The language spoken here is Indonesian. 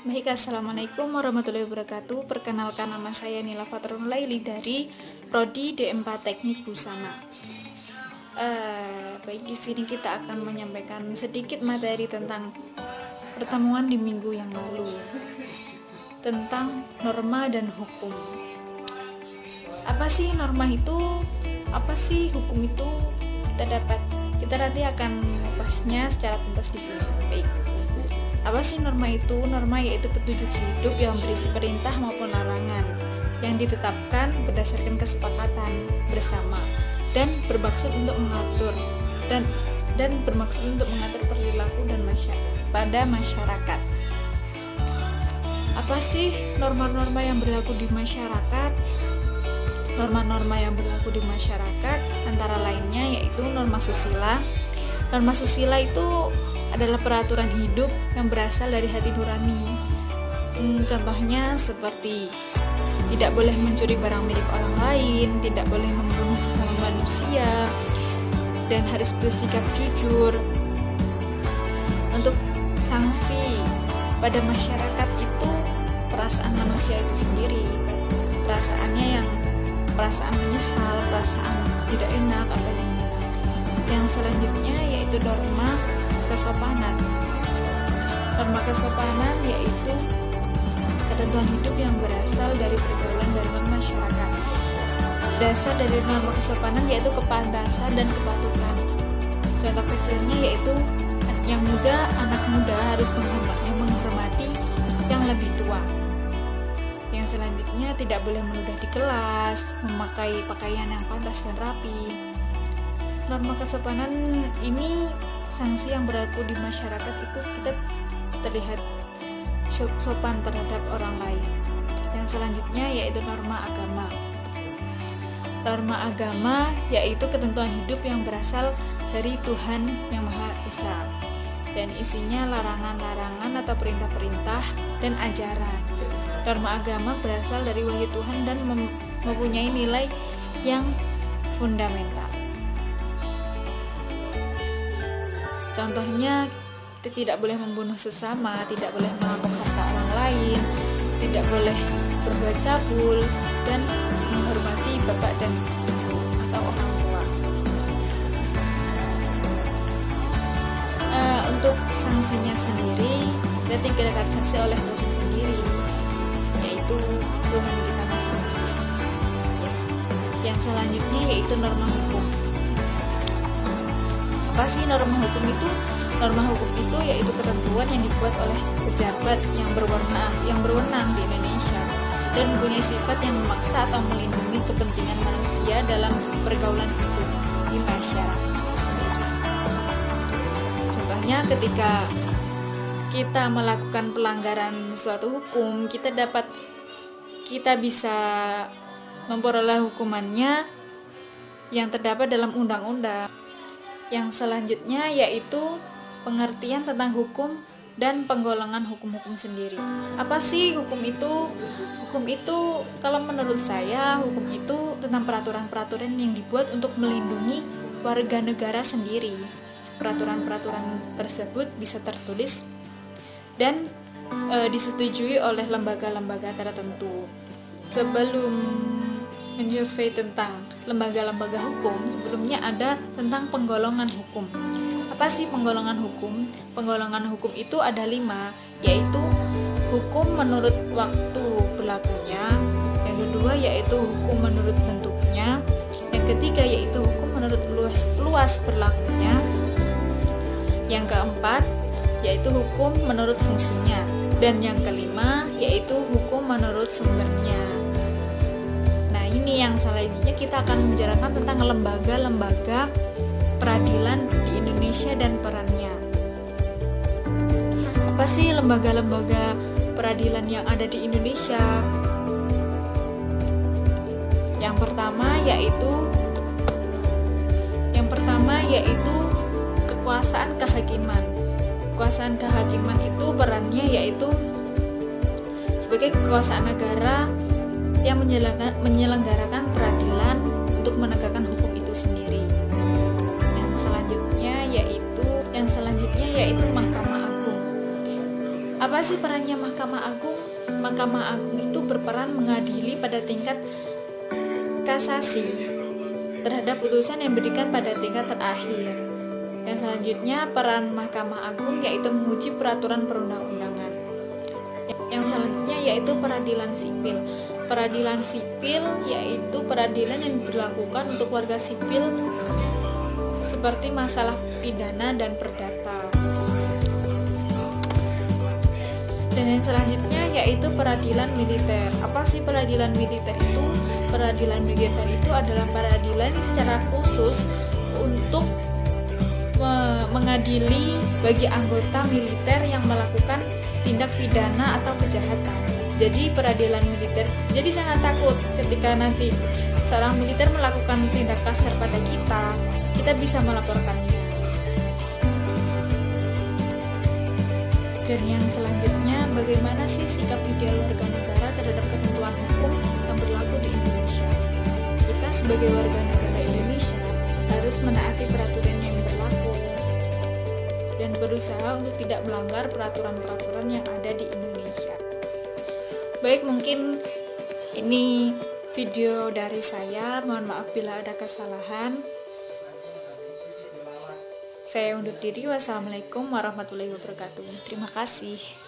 Baik, Assalamualaikum warahmatullahi wabarakatuh. Perkenalkan, nama saya Nila Fatrun Laili dari Prodi D4 Teknik Busana. Baik, di sini kita akan menyampaikan sedikit materi tentang pertemuan di minggu yang lalu tentang norma dan hukum. Apa sih norma itu? Apa sih hukum itu? Kita nanti akan membahasnya secara tuntas di sini. Baik. Apa sih norma itu? Norma yaitu petunjuk hidup yang berisi perintah maupun larangan yang ditetapkan berdasarkan kesepakatan bersama dan bermaksud untuk mengatur perilaku dan pada masyarakat. Apa sih norma-norma yang berlaku di masyarakat? Norma-norma yang berlaku di masyarakat antara lainnya yaitu norma susila. Norma susila itu adalah peraturan hidup yang berasal dari hati nurani. Contohnya seperti tidak boleh mencuri barang milik orang lain, tidak boleh membunuh sesama manusia, dan harus bersikap jujur. Untuk sanksi pada masyarakat itu perasaan manusia itu sendiri, perasaan menyesal, perasaan tidak enak atau yang selanjutnya yaitu norma kesopanan. Norma kesopanan yaitu ketentuan hidup yang berasal dari pergaulan dalam masyarakat. Dasar dari norma kesopanan yaitu kepantasan dan kepatutan. Contoh kecilnya yaitu anak muda harus menghormati yang lebih tua. Yang selanjutnya tidak boleh meludah di kelas, memakai pakaian yang pantas dan rapi. Norma kesopanan ini sanksi yang berlaku di masyarakat itu kita terlihat sopan terhadap orang lain. Yang selanjutnya yaitu norma agama. Norma agama yaitu ketentuan hidup yang berasal dari Tuhan yang Maha Esa dan isinya larangan-larangan atau perintah-perintah dan ajaran. Norma agama berasal dari wahyu Tuhan dan mempunyai nilai yang fundamental. Contohnya, kita tidak boleh membunuh sesama, tidak boleh merampok harta orang lain, tidak boleh berbuat cabul, dan menghormati bapak dan ibu atau orang tua. Untuk sanksinya sendiri, berarti dikenakan sanksi oleh Tuhan sendiri, yaitu Tuhan kita masing-masing. Yang selanjutnya yaitu norma hukum. Apa sih norma hukum itu? Norma hukum itu yaitu ketentuan yang dibuat oleh pejabat yang berwenang di Indonesia dan mempunyai sifat yang memaksa atau melindungi kepentingan manusia dalam pergaulan hidup di masyarakat sendiri. Contohnya ketika kita melakukan pelanggaran suatu hukum, kita bisa memperoleh hukumannya yang terdapat dalam undang-undang. Yang selanjutnya yaitu pengertian tentang hukum dan penggolongan hukum-hukum sendiri. Apa sih hukum itu? Hukum itu, kalau menurut saya, hukum itu tentang peraturan-peraturan yang dibuat untuk melindungi warga negara sendiri. Peraturan-peraturan tersebut bisa tertulis dan disetujui oleh lembaga-lembaga tertentu. Sebelum mensurvei tentang lembaga-lembaga hukum, sebelumnya ada tentang penggolongan hukum. Apa sih penggolongan hukum? Penggolongan hukum itu ada 5, yaitu hukum menurut waktu berlakunya, yang kedua yaitu hukum menurut bentuknya, yang ketiga yaitu hukum menurut luas berlakunya, yang keempat yaitu hukum menurut fungsinya, dan yang kelima yaitu hukum menurut sumbernya. Ini yang selanjutnya kita akan membicarakan tentang lembaga-lembaga peradilan di Indonesia dan perannya. Apa sih lembaga-lembaga peradilan yang ada di Indonesia? Yang pertama yaitu kekuasaan kehakiman. Kekuasaan kehakiman itu perannya yaitu sebagai kekuasaan negara yang menyelenggarakan peradilan untuk menegakkan hukum itu sendiri. Yang selanjutnya yaitu Mahkamah Agung. Apa sih perannya Mahkamah Agung? Mahkamah Agung itu berperan mengadili pada tingkat kasasi terhadap putusan yang diberikan pada tingkat terakhir. Yang selanjutnya peran Mahkamah Agung yaitu menguji peraturan perundang-undangan. Yang selanjutnya yaitu peradilan sipil. Peradilan sipil yaitu peradilan yang dilakukan untuk warga sipil seperti masalah pidana dan perdata. Dan yang selanjutnya yaitu peradilan militer. Apa sih peradilan militer itu? Peradilan militer itu adalah peradilan yang secara khusus untuk mengadili bagi anggota militer yang melakukan tindak pidana atau kejahatan. Jadi peradilan militer, jadi jangan takut ketika nanti seorang militer melakukan tindak kasar pada kita bisa melaporkannya. Dan yang selanjutnya, bagaimana sih sikap ideal warga negara terhadap ketentuan hukum yang berlaku di Indonesia? Kita sebagai warga negara Indonesia harus menaati peraturan yang berlaku dan berusaha untuk tidak melanggar peraturan-peraturan yang ada di Indonesia. Baik, mungkin ini video dari saya. Mohon maaf bila ada kesalahan. Saya undur diri. Wassalamualaikum warahmatullahi wabarakatuh. Terima kasih.